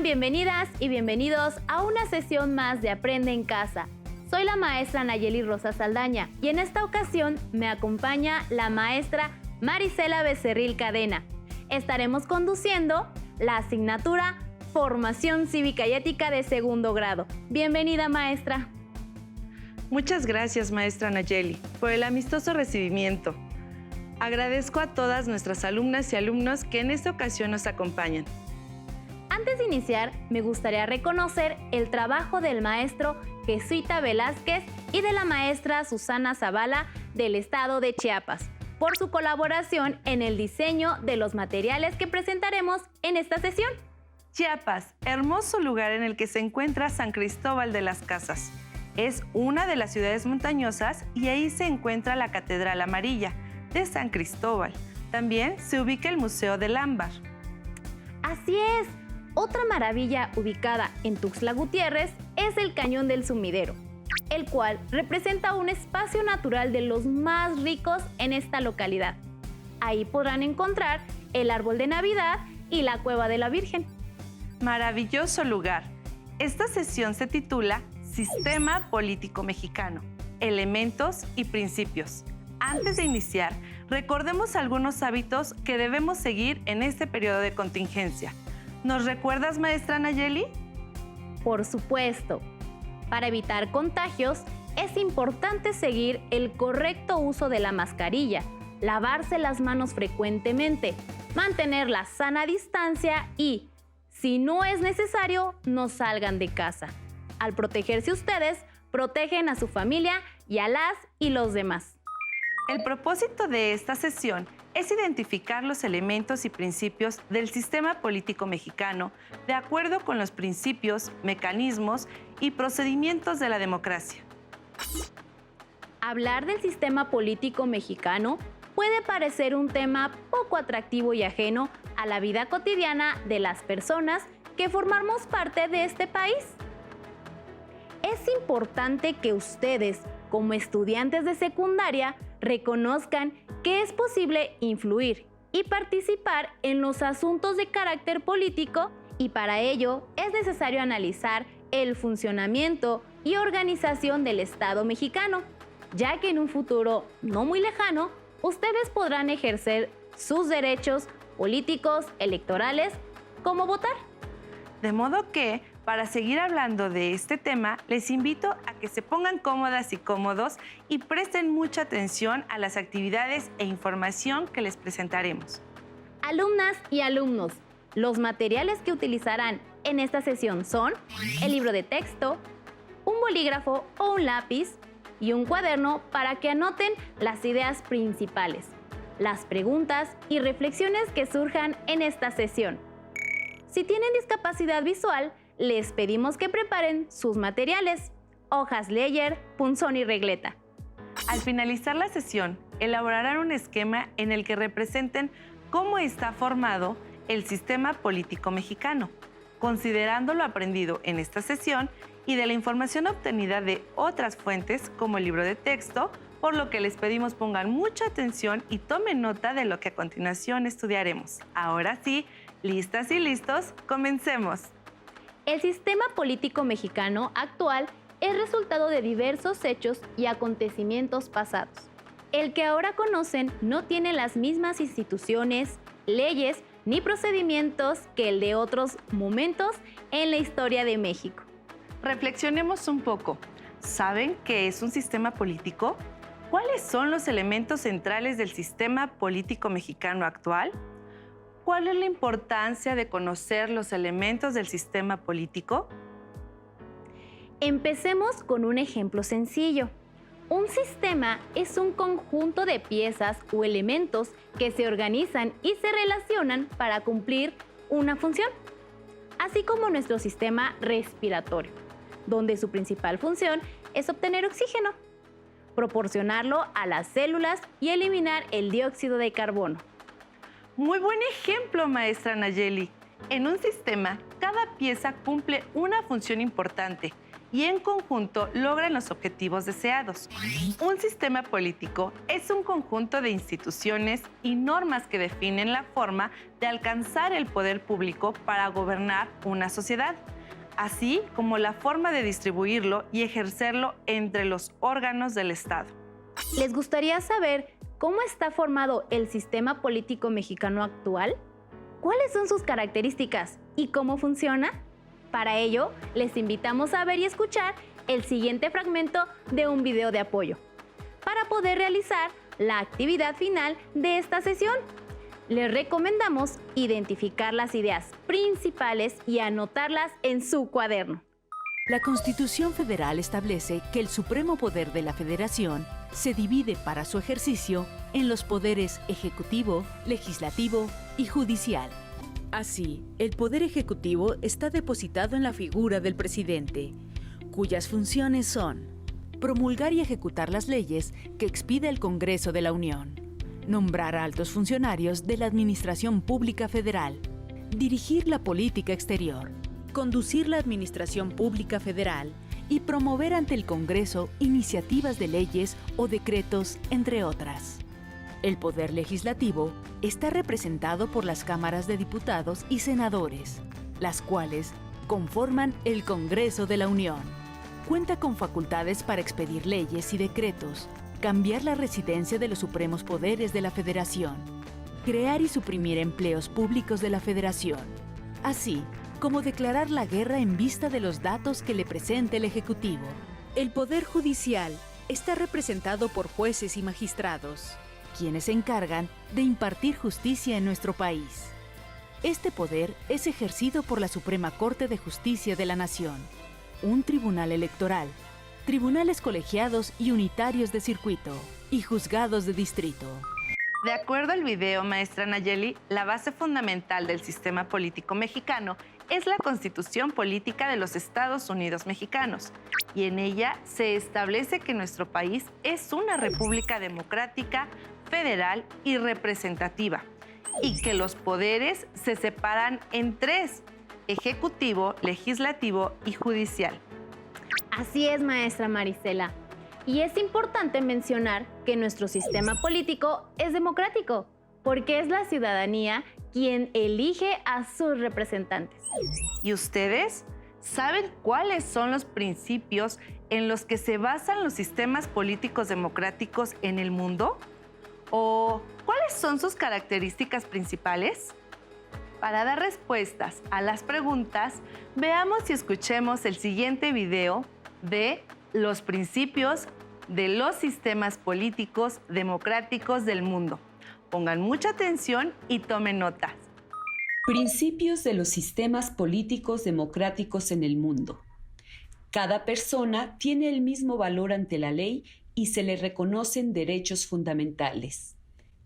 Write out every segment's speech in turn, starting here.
bienvenidas y bienvenidos a una sesión más de Aprende en Casa. Soy la maestra Nayeli Rosa Saldaña y en esta ocasión me acompaña la maestra Marisela Becerril Cadena. Estaremos conduciendo la asignatura Formación Cívica y Ética de segundo grado. Bienvenida, maestra. Muchas gracias, maestra Nayeli, por el amistoso recibimiento. Agradezco a todas nuestras alumnas y alumnos que en esta ocasión nos acompañan. Antes de iniciar, me gustaría reconocer el trabajo del maestro Jesuita Velázquez y de la maestra Susana Zavala del estado de Chiapas por su colaboración en el diseño de los materiales que presentaremos en esta sesión. Chiapas, hermoso lugar en el que se encuentra San Cristóbal de las Casas. Es una de las ciudades montañosas y ahí se encuentra la Catedral Amarilla de San Cristóbal. También se ubica el Museo del Ámbar. Así es. Otra maravilla ubicada en Tuxtla Gutiérrez es el Cañón del Sumidero, el cual representa un espacio natural de los más ricos en esta localidad. Ahí podrán encontrar el árbol de Navidad y la Cueva de la Virgen. Maravilloso lugar. Esta sesión se titula Sistema Político Mexicano, Elementos y Principios. Antes de iniciar, recordemos algunos hábitos que debemos seguir en este periodo de contingencia. ¿Nos recuerdas, maestra Nayeli? Por supuesto. Para evitar contagios, es importante seguir el correcto uso de la mascarilla, lavarse las manos frecuentemente, mantener la sana distancia y, si no es necesario, no salgan de casa. Al protegerse ustedes, protegen a su familia y a las y los demás. El propósito de esta sesión es identificar los elementos y principios del sistema político mexicano de acuerdo con los principios, mecanismos y procedimientos de la democracia. Hablar del sistema político mexicano puede parecer un tema poco atractivo y ajeno a la vida cotidiana de las personas que formamos parte de este país. Es importante que ustedes, como estudiantes de secundaria, reconozcan que es posible influir y participar en los asuntos de carácter político y para ello es necesario analizar el funcionamiento y organización del Estado mexicano, ya que en un futuro no muy lejano, ustedes podrán ejercer sus derechos políticos, electorales, como votar. De modo que, para seguir hablando de este tema, les invito a que se pongan cómodas y cómodos y presten mucha atención a las actividades e información que les presentaremos. Alumnas y alumnos, los materiales que utilizarán en esta sesión son el libro de texto, un bolígrafo o un lápiz y un cuaderno para que anoten las ideas principales, las preguntas y reflexiones que surjan en esta sesión. Si tienen discapacidad visual, les pedimos que preparen sus materiales, hojas Leyer, punzón y regleta. Al finalizar la sesión, elaborarán un esquema en el que representen cómo está formado el sistema político mexicano, considerando lo aprendido en esta sesión y de la información obtenida de otras fuentes como el libro de texto, por lo que les pedimos pongan mucha atención y tomen nota de lo que a continuación estudiaremos. Ahora sí, listas y listos, comencemos. El sistema político mexicano actual es resultado de diversos hechos y acontecimientos pasados. El que ahora conocen no tiene las mismas instituciones, leyes ni procedimientos que el de otros momentos en la historia de México. Reflexionemos un poco. ¿Saben qué es un sistema político? ¿Cuáles son los elementos centrales del sistema político mexicano actual? ¿Cuál es la importancia de conocer los elementos del sistema político? Empecemos con un ejemplo sencillo. Un sistema es un conjunto de piezas o elementos que se organizan y se relacionan para cumplir una función, así como nuestro sistema respiratorio, donde su principal función es obtener oxígeno, proporcionarlo a las células y eliminar el dióxido de carbono. Muy buen ejemplo, maestra Nayeli. En un sistema, cada pieza cumple una función importante y en conjunto logran los objetivos deseados. Un sistema político es un conjunto de instituciones y normas que definen la forma de alcanzar el poder público para gobernar una sociedad, así como la forma de distribuirlo y ejercerlo entre los órganos del Estado. ¿Les gustaría saber cómo está formado el sistema político mexicano actual? ¿Cuáles son sus características y cómo funciona? Para ello, les invitamos a ver y escuchar el siguiente fragmento de un video de apoyo para poder realizar la actividad final de esta sesión. Les recomendamos identificar las ideas principales y anotarlas en su cuaderno. La Constitución Federal establece que el supremo poder de la Federación se divide para su ejercicio en los poderes ejecutivo, legislativo y judicial. Así, el poder ejecutivo está depositado en la figura del presidente, cuyas funciones son promulgar y ejecutar las leyes que expide el Congreso de la Unión, nombrar a altos funcionarios de la Administración Pública Federal, dirigir la política exterior, conducir la Administración Pública Federal y promover ante el Congreso iniciativas de leyes o decretos, entre otras. El Poder Legislativo está representado por las cámaras de diputados y senadores, las cuales conforman el Congreso de la Unión. Cuenta con facultades para expedir leyes y decretos, cambiar la residencia de los supremos poderes de la Federación, crear y suprimir empleos públicos de la Federación, así como declarar la guerra en vista de los datos que le presente el Ejecutivo. El Poder Judicial está representado por jueces y magistrados, quienes se encargan de impartir justicia en nuestro país. Este poder es ejercido por la Suprema Corte de Justicia de la Nación, un tribunal electoral, tribunales colegiados y unitarios de circuito y juzgados de distrito. De acuerdo al video, maestra Nayeli, la base fundamental del sistema político mexicano es la Constitución Política de los Estados Unidos Mexicanos, y en ella se establece que nuestro país es una república democrática, federal y representativa, y que los poderes se separan en tres: ejecutivo, legislativo y judicial. Así es, maestra Marisela. Y es importante mencionar que nuestro sistema político es democrático, porque es la ciudadanía quien elige a sus representantes. ¿Y ustedes saben cuáles son los principios en los que se basan los sistemas políticos democráticos en el mundo? ¿O cuáles son sus características principales? Para dar respuestas a las preguntas, veamos y escuchemos el siguiente video de los principios de los sistemas políticos democráticos del mundo. Pongan mucha atención y tomen notas. Principios de los sistemas políticos democráticos en el mundo. Cada persona tiene el mismo valor ante la ley y se le reconocen derechos fundamentales.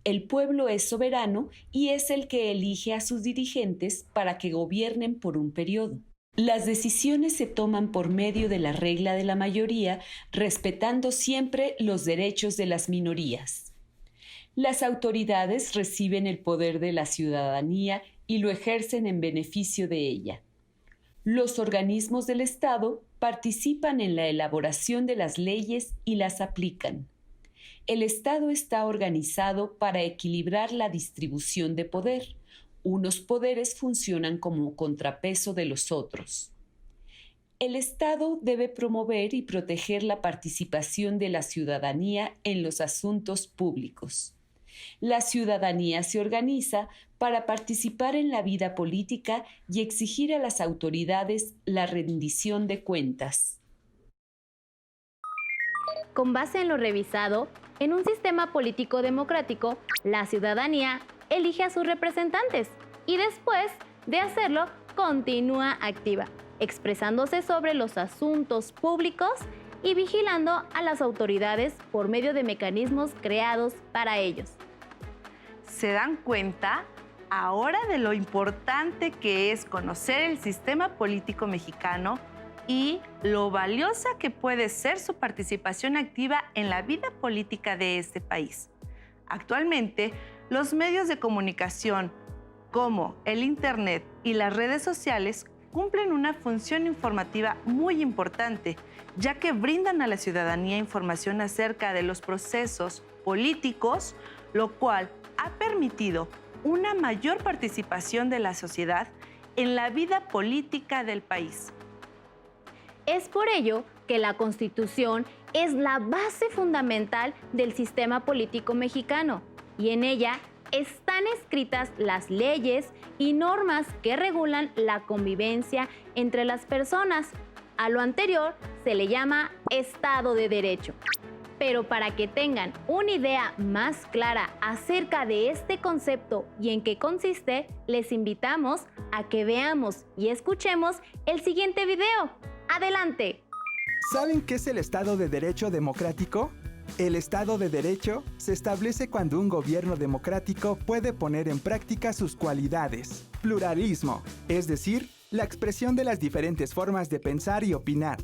El pueblo es soberano y es el que elige a sus dirigentes para que gobiernen por un periodo. Las decisiones se toman por medio de la regla de la mayoría, respetando siempre los derechos de las minorías. Las autoridades reciben el poder de la ciudadanía y lo ejercen en beneficio de ella. Los organismos del Estado participan en la elaboración de las leyes y las aplican. El Estado está organizado para equilibrar la distribución de poder. Unos poderes funcionan como contrapeso de los otros. El Estado debe promover y proteger la participación de la ciudadanía en los asuntos públicos. La ciudadanía se organiza para participar en la vida política y exigir a las autoridades la rendición de cuentas. Con base en lo revisado, en un sistema político democrático, la ciudadanía elige a sus representantes y después de hacerlo continúa activa, expresándose sobre los asuntos públicos y vigilando a las autoridades por medio de mecanismos creados para ellos. ¿Se dan cuenta ahora de lo importante que es conocer el sistema político mexicano y lo valiosa que puede ser su participación activa en la vida política de este país? Actualmente, los medios de comunicación como el Internet y las redes sociales cumplen una función informativa muy importante, ya que brindan a la ciudadanía información acerca de los procesos políticos, lo cual ha permitido una mayor participación de la sociedad en la vida política del país. Es por ello que la Constitución es la base fundamental del sistema político mexicano y en ella están escritas las leyes y normas que regulan la convivencia entre las personas. A lo anterior se le llama Estado de Derecho. Pero para que tengan una idea más clara acerca de este concepto y en qué consiste, les invitamos a que veamos y escuchemos el siguiente video. ¡Adelante! ¿Saben qué es el Estado de Derecho democrático? El Estado de Derecho se establece cuando un gobierno democrático puede poner en práctica sus cualidades. Pluralismo, es decir, la expresión de las diferentes formas de pensar y opinar.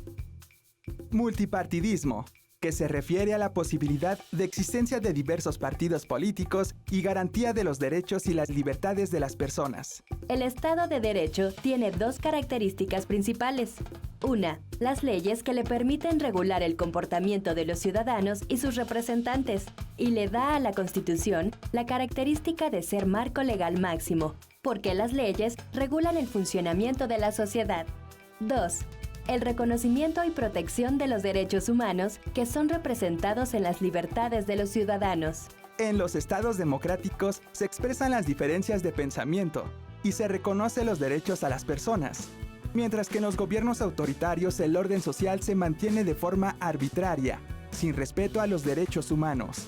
Multipartidismo, que se refiere a la posibilidad de existencia de diversos partidos políticos y garantía de los derechos y las libertades de las personas. El Estado de Derecho tiene dos características principales. Una, las leyes que le permiten regular el comportamiento de los ciudadanos y sus representantes, y le da a la Constitución la característica de ser marco legal máximo, porque las leyes regulan el funcionamiento de la sociedad. 2. El reconocimiento y protección de los derechos humanos que son representados en las libertades de los ciudadanos. En los estados democráticos se expresan las diferencias de pensamiento y se reconoce los derechos a las personas, mientras que en los gobiernos autoritarios el orden social se mantiene de forma arbitraria, sin respeto a los derechos humanos.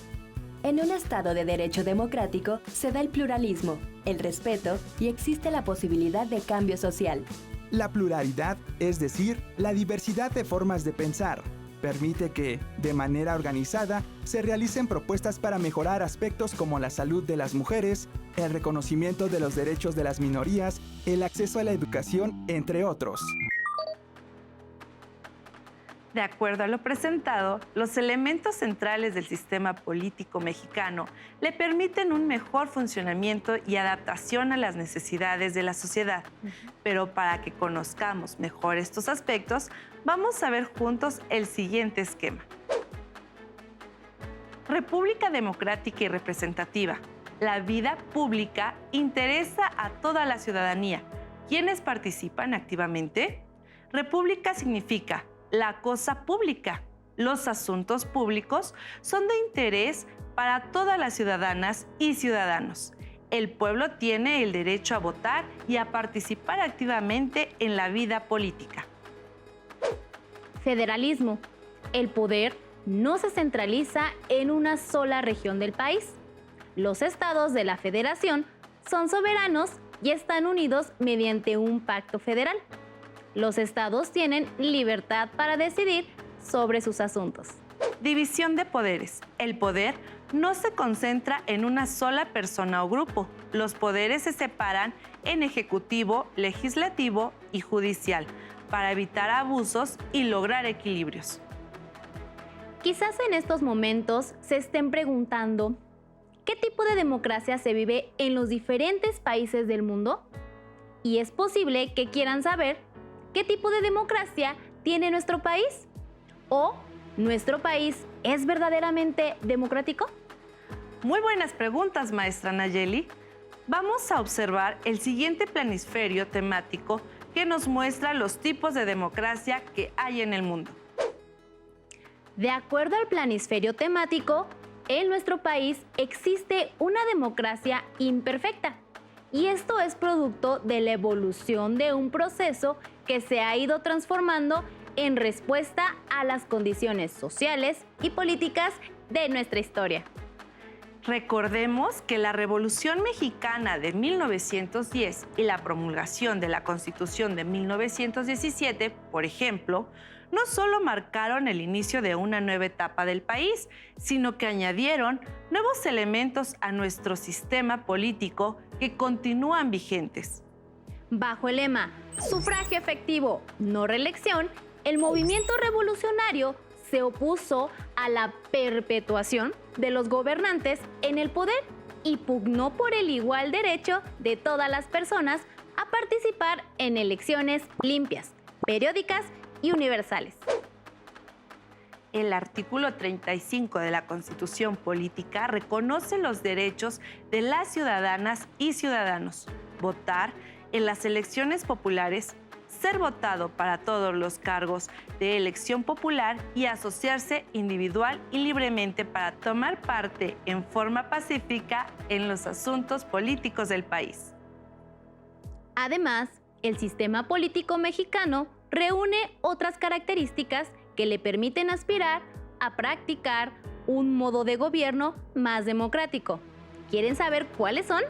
En un Estado de Derecho democrático se da el pluralismo, el respeto y existe la posibilidad de cambio social. La pluralidad, es decir, la diversidad de formas de pensar, permite que, de manera organizada, se realicen propuestas para mejorar aspectos como la salud de las mujeres, el reconocimiento de los derechos de las minorías, el acceso a la educación, entre otros. De acuerdo a lo presentado, los elementos centrales del sistema político mexicano le permiten un mejor funcionamiento y adaptación a las necesidades de la sociedad. Pero para que conozcamos mejor estos aspectos, vamos a ver juntos el siguiente esquema. República democrática y representativa. La vida pública interesa a toda la ciudadanía. ¿Quiénes participan activamente? República significa la cosa pública. Los asuntos públicos son de interés para todas las ciudadanas y ciudadanos. El pueblo tiene el derecho a votar y a participar activamente en la vida política. Federalismo. El poder no se centraliza en una sola región del país. Los estados de la federación son soberanos y están unidos mediante un pacto federal. Los estados tienen libertad para decidir sobre sus asuntos. División de poderes. El poder no se concentra en una sola persona o grupo. Los poderes se separan en ejecutivo, legislativo y judicial para evitar abusos y lograr equilibrios. Quizás en estos momentos se estén preguntando, ¿qué tipo de democracia se vive en los diferentes países del mundo? Y es posible que quieran saber ¿qué tipo de democracia tiene nuestro país? ¿O nuestro país es verdaderamente democrático? Muy buenas preguntas, maestra Nayeli. Vamos a observar el siguiente planisferio temático que nos muestra los tipos de democracia que hay en el mundo. De acuerdo al planisferio temático, en nuestro país existe una democracia imperfecta. Y esto es producto de la evolución de un proceso que se ha ido transformando en respuesta a las condiciones sociales y políticas de nuestra historia. Recordemos que la Revolución Mexicana de 1910 y la promulgación de la Constitución de 1917, por ejemplo, no solo marcaron el inicio de una nueva etapa del país, sino que añadieron nuevos elementos a nuestro sistema político que continúan vigentes. Bajo el lema sufragio efectivo, no reelección, el movimiento revolucionario se opuso a la perpetuación de los gobernantes en el poder y pugnó por el igual derecho de todas las personas a a participar en elecciones limpias, periódicas y universales. El artículo 35 de la Constitución Política reconoce los derechos de las ciudadanas y ciudadanos: votar en las elecciones populares, ser votado para todos los cargos de elección popular y asociarse individual y libremente para tomar parte en forma pacífica en los asuntos políticos del país. Además, el sistema político mexicano reúne otras características que le permiten aspirar a practicar un modo de gobierno más democrático. ¿Quieren saber cuáles son?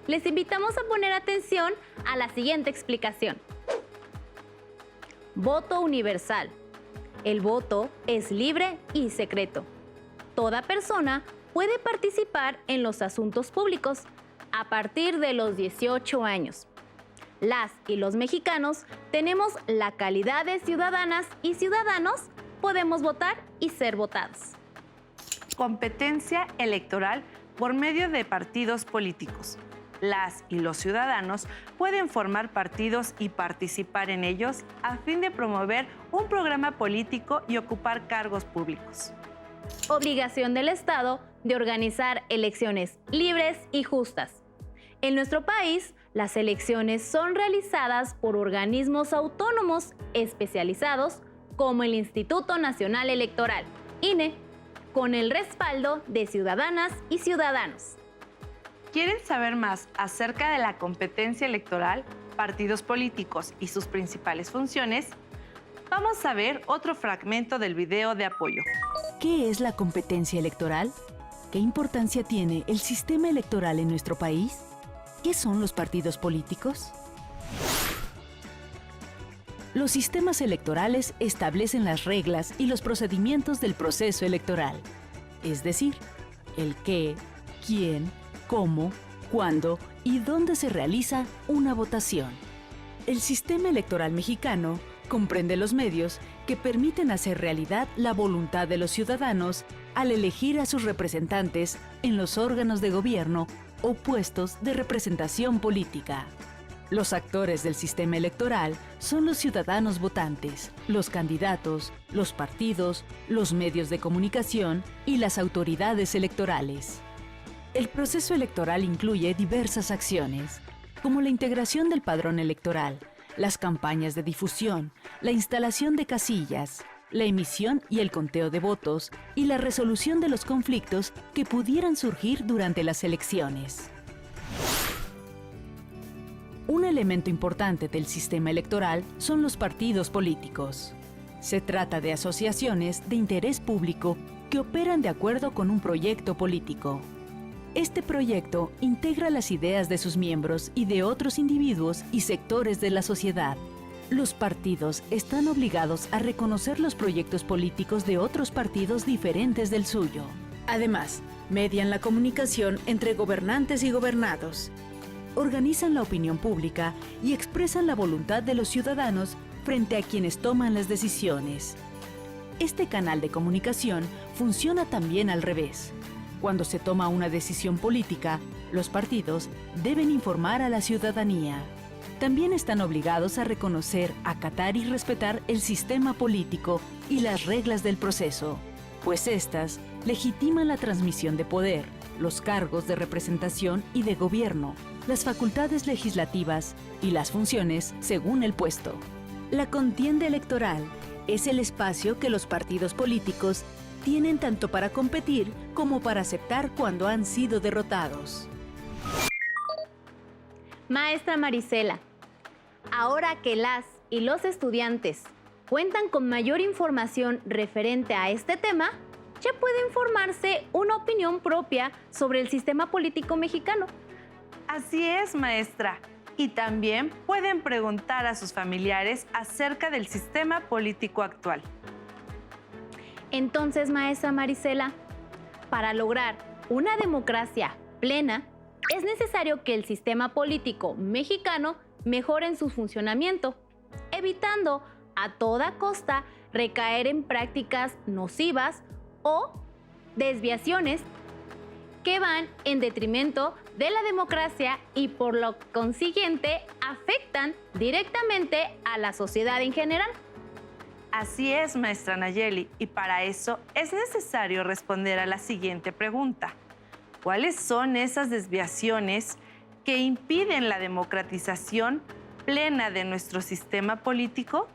Les invitamos a poner atención a la siguiente explicación. Voto universal. El voto es libre y secreto. Toda persona puede participar en los asuntos públicos a partir de los 18 años. Las y los mexicanos tenemos la calidad de ciudadanas y ciudadanos, podemos votar y ser votados. Competencia electoral por medio de partidos políticos. Las y los ciudadanos pueden formar partidos y participar en ellos a fin de promover un programa político y ocupar cargos públicos. Obligación del Estado de organizar elecciones libres y justas. En nuestro país, las elecciones son realizadas por organismos autónomos especializados como el Instituto Nacional Electoral, INE, con el respaldo de ciudadanas y ciudadanos. ¿Quieren saber más acerca de la competencia electoral, partidos políticos y sus principales funciones? Vamos a ver otro fragmento del video de apoyo. ¿Qué es la competencia electoral? ¿Qué importancia tiene el sistema electoral en nuestro país? ¿Qué son los partidos políticos? Los sistemas electorales establecen las reglas y los procedimientos del proceso electoral, es decir, el qué, quién, cómo, cuándo y dónde se realiza una votación. El sistema electoral mexicano comprende los medios que permiten hacer realidad la voluntad de los ciudadanos al elegir a sus representantes en los órganos de gobierno o puestos de representación política. Los actores del sistema electoral son los ciudadanos votantes, los candidatos, los partidos, los medios de comunicación y las autoridades electorales. El proceso electoral incluye diversas acciones, como la integración del padrón electoral, las campañas de difusión, la instalación de casillas, la emisión y el conteo de votos y la resolución de los conflictos que pudieran surgir durante las elecciones. Un elemento importante del sistema electoral son los partidos políticos. Se trata de asociaciones de interés público que operan de acuerdo con un proyecto político. Este proyecto integra las ideas de sus miembros y de otros individuos y sectores de la sociedad. Los partidos están obligados a reconocer los proyectos políticos de otros partidos diferentes del suyo. Además, median la comunicación entre gobernantes y gobernados. Organizan la opinión pública y expresan la voluntad de los ciudadanos frente a quienes toman las decisiones. Este canal de comunicación funciona también al revés. Cuando se toma una decisión política, los partidos deben informar a la ciudadanía. También están obligados a reconocer, acatar y respetar el sistema político y las reglas del proceso, pues éstas legitiman la transmisión de poder, los cargos de representación y de gobierno, las facultades legislativas y las funciones según el puesto. La contienda electoral es el espacio que los partidos políticos tienen tanto para competir como para aceptar cuando han sido derrotados. Maestra Marisela, ahora que las y los estudiantes cuentan con mayor información referente a este tema, ya pueden formarse una opinión propia sobre el sistema político mexicano. Así es, maestra. Y también pueden preguntar a sus familiares acerca del sistema político actual. Entonces, maestra Marisela, para lograr una democracia plena, es necesario que el sistema político mexicano mejore en su funcionamiento, evitando a toda costa recaer en prácticas nocivas o desviaciones que van en detrimento de la democracia y por lo consiguiente afectan directamente a la sociedad en general. Así es, maestra Nayeli, y para eso es necesario responder a la siguiente pregunta. ¿Cuáles son esas desviaciones que impiden la democratización plena de nuestro sistema político?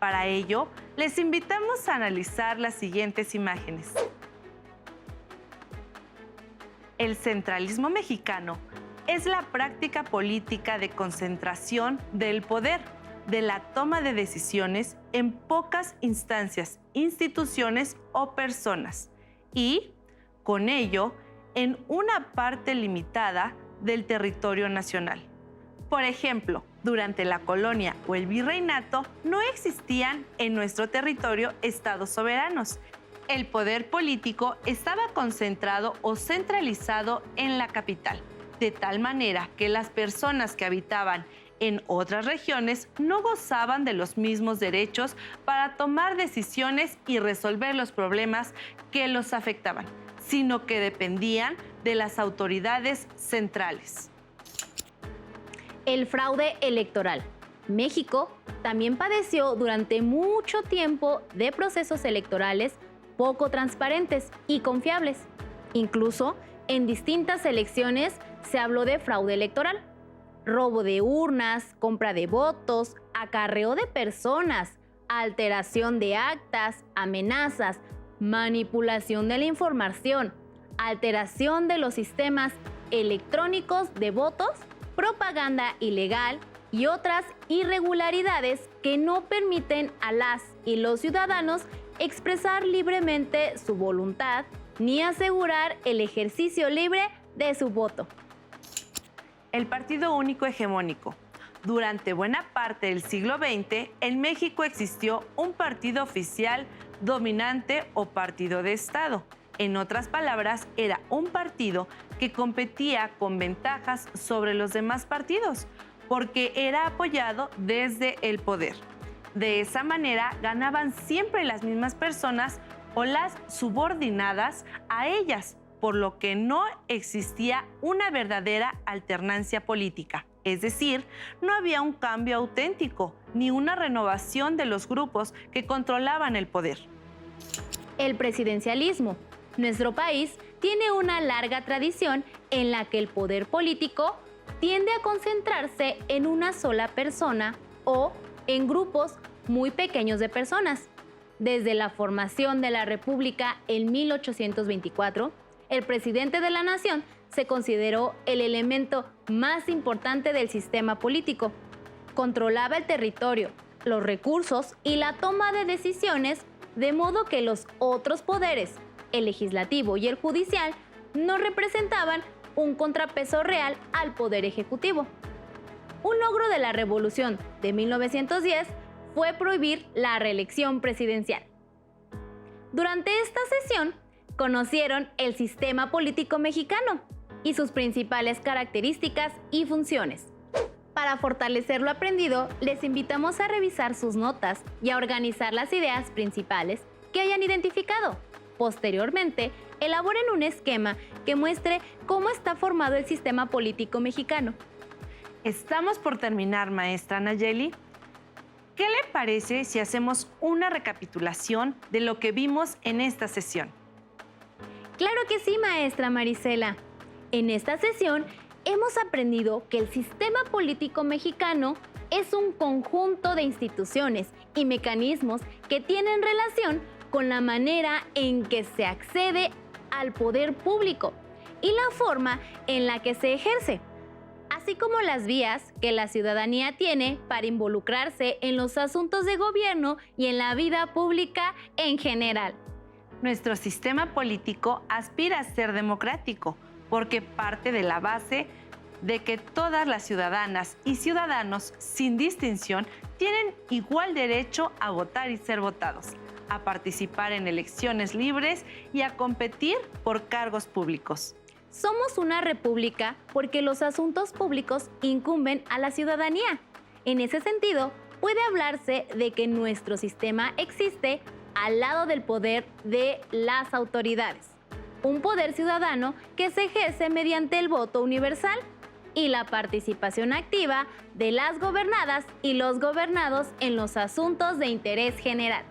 Para ello, les invitamos a analizar las siguientes imágenes. El centralismo mexicano es la práctica política de concentración del poder, de la toma de decisiones en pocas instancias, instituciones o personas, y, con ello, en una parte limitada del territorio nacional. Por ejemplo, durante la colonia o el virreinato no existían en nuestro territorio estados soberanos. El poder político estaba concentrado o centralizado en la capital, de tal manera que las personas que habitaban en otras regiones no gozaban de los mismos derechos para tomar decisiones y resolver los problemas que los afectaban, sino que dependían de las autoridades centrales. El fraude electoral. México también padeció durante mucho tiempo de procesos electorales poco transparentes y confiables. Incluso en distintas elecciones se habló de fraude electoral, robo de urnas, compra de votos, acarreo de personas, alteración de actas, amenazas, manipulación de la información, alteración de los sistemas electrónicos de votos, propaganda ilegal y otras irregularidades que no permiten a las y los ciudadanos expresar libremente su voluntad ni asegurar el ejercicio libre de su voto. El partido único hegemónico. Durante buena parte del siglo XX, en México existió un partido oficial dominante o partido de Estado. En otras palabras, era un partido que competía con ventajas sobre los demás partidos, porque era apoyado desde el poder. De esa manera, ganaban siempre las mismas personas o las subordinadas a ellas, por lo que no existía una verdadera alternancia política. Es decir, no había un cambio auténtico ni una renovación de los grupos que controlaban el poder. El presidencialismo. Nuestro país tiene una larga tradición en la que el poder político tiende a concentrarse en una sola persona o en grupos muy pequeños de personas. Desde la formación de la República en 1824, el presidente de la nación se consideró el elemento más importante del sistema político. Controlaba el territorio, los recursos y la toma de decisiones, de modo que los otros poderes, el legislativo y el judicial, no representaban un contrapeso real al poder ejecutivo. Un logro de la Revolución de 1910 fue prohibir la reelección presidencial. Durante esta sesión, conocieron el sistema político mexicano y sus principales características y funciones. Para fortalecer lo aprendido, les invitamos a revisar sus notas y a organizar las ideas principales que hayan identificado. Posteriormente, elaboren un esquema que muestre cómo está formado el sistema político mexicano. Estamos por terminar, maestra Nayeli. ¿Qué le parece si hacemos una recapitulación de lo que vimos en esta sesión? Claro que sí, maestra Marisela. En esta sesión hemos aprendido que el sistema político mexicano es un conjunto de instituciones y mecanismos que tienen relación con la manera en que se accede al poder público y la forma en la que se ejerce, así como las vías que la ciudadanía tiene para involucrarse en los asuntos de gobierno y en la vida pública en general. Nuestro sistema político aspira a ser democrático porque parte de la base de que todas las ciudadanas y ciudadanos, sin distinción, tienen igual derecho a votar y ser votados, a participar en elecciones libres y a competir por cargos públicos. Somos una república porque los asuntos públicos incumben a la ciudadanía. En ese sentido, puede hablarse de que nuestro sistema existe al lado del poder de las autoridades. un poder ciudadano que se ejerce mediante el voto universal y la participación activa de las gobernadas y los gobernados en los asuntos de interés general.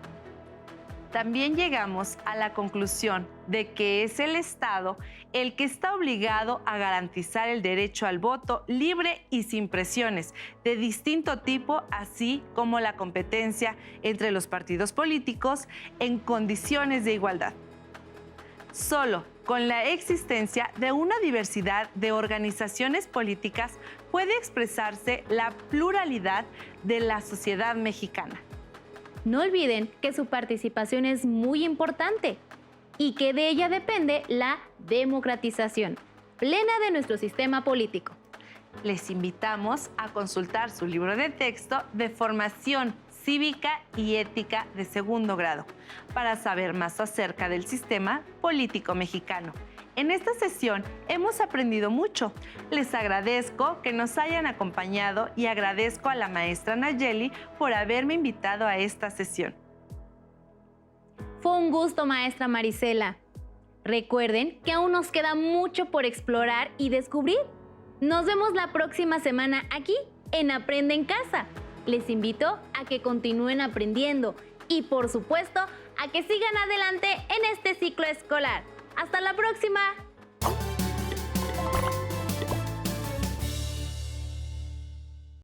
También llegamos a la conclusión de que es el Estado el que está obligado a garantizar el derecho al voto libre y sin presiones de distinto tipo, así como la competencia entre los partidos políticos en condiciones de igualdad. Solo con la existencia de una diversidad de organizaciones políticas puede expresarse la pluralidad de la sociedad mexicana. No olviden que su participación es muy importante y que de ella depende la democratización plena de nuestro sistema político. Les invitamos a consultar su libro de texto de formación cívica y ética de segundo grado para saber más acerca del sistema político mexicano. En esta sesión hemos aprendido mucho. Les agradezco que nos hayan acompañado y agradezco a la maestra Nayeli por haberme invitado a esta sesión. Fue un gusto, maestra Marisela. Recuerden que aún nos queda mucho por explorar y descubrir. Nos vemos la próxima semana aquí en Aprende en Casa. Les invito a que continúen aprendiendo y, por supuesto, a que sigan adelante en este ciclo escolar. ¡Hasta la próxima!